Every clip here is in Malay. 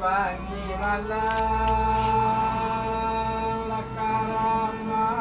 Wangi malam lakaramai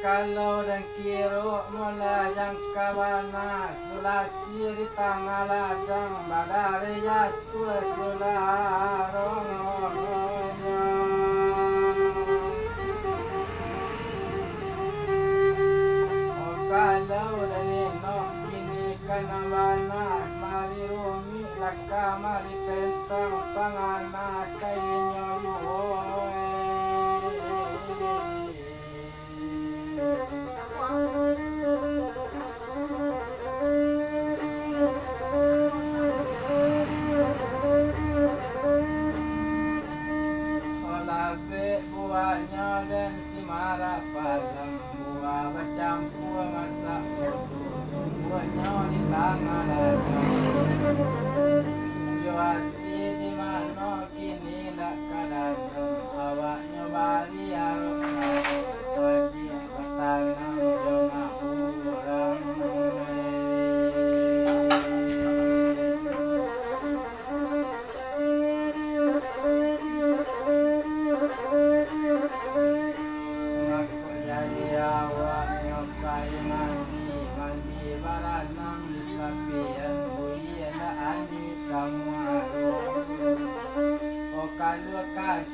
kalau dan kiro mula yang kawana sulasi di tanggal ladang badari jatuh sularong kalau dan enok kini kanabana mari rumi laka mari pentang pangana kainyo dan si marah palang buah bercampur masak buahnya di tangan yo hati di mana kini nak kadang awaknya bali arok pergi bertanam yo nak urang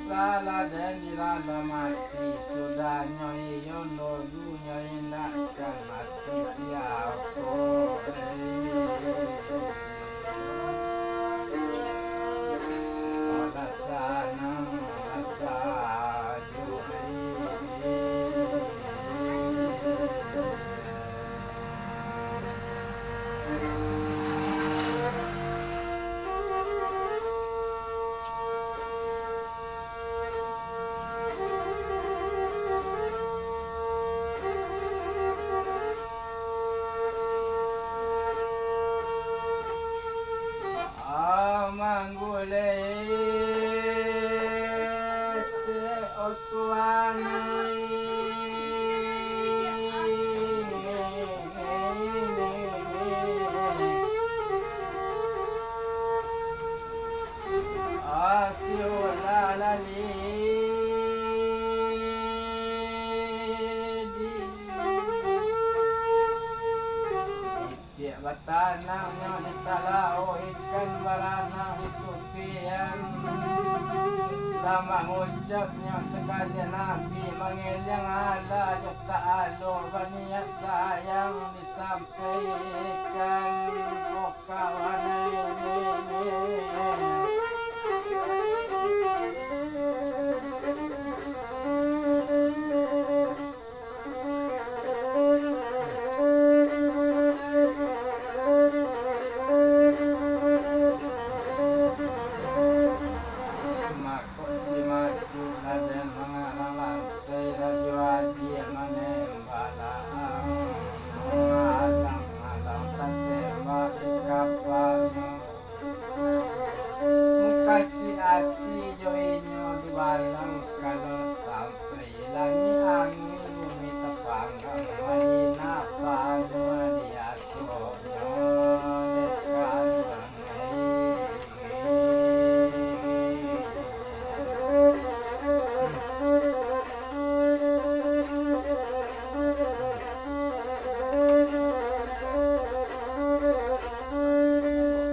salah dan dilala mati sudah nyoi yono dunya indah kan mati siapa Batanang nyo italao ikan balanang itupian lamang ucap nyo sekadya nabi mangilyang ala yot taalo baniyat sayang disampaikan pokawanay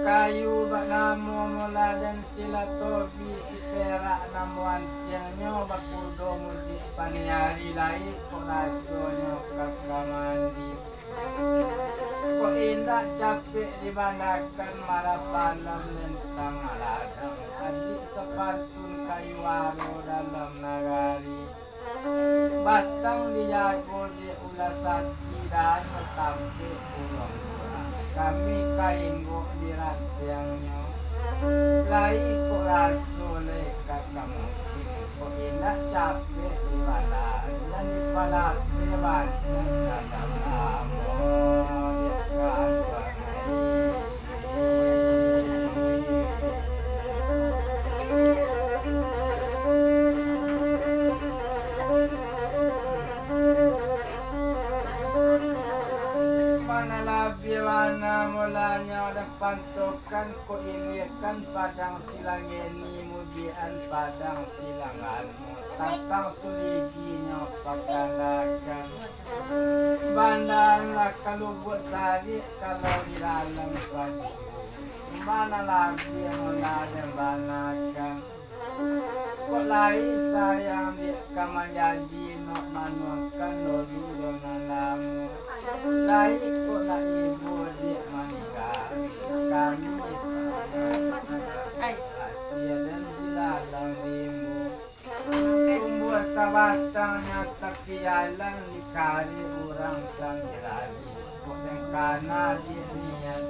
kayu bak namo mula dan sila tobi si perak namuan tiangnya bakudo muji paniari lai ko rasonyo kakamandi ko indah capek dibandakan marapalam tentang aladang adik sepatun kayu waro dalam nagari batang dijago di ulasati dan metampe ulong kami kainggo di rantiangnya lai ko raso le kakamungkin ko indah capek di balaan dan di palapin bangsa dalam amor di kaanwanay Biwana mulanya ada pantokan ko ilikan padang silangeni mudian padang silanganmu tatang suliginya pakandakan bandanlah kalubuk sari kalau di dalam padi mana lagi mulanya banakan kok lain sayang di kamayadi no manukan dolu donalamu lain kok nak ibu di manigari kami Asia dan di dalam limu tumbuh sabatangnya takialan di kari orang sambilali kok yang kana di niat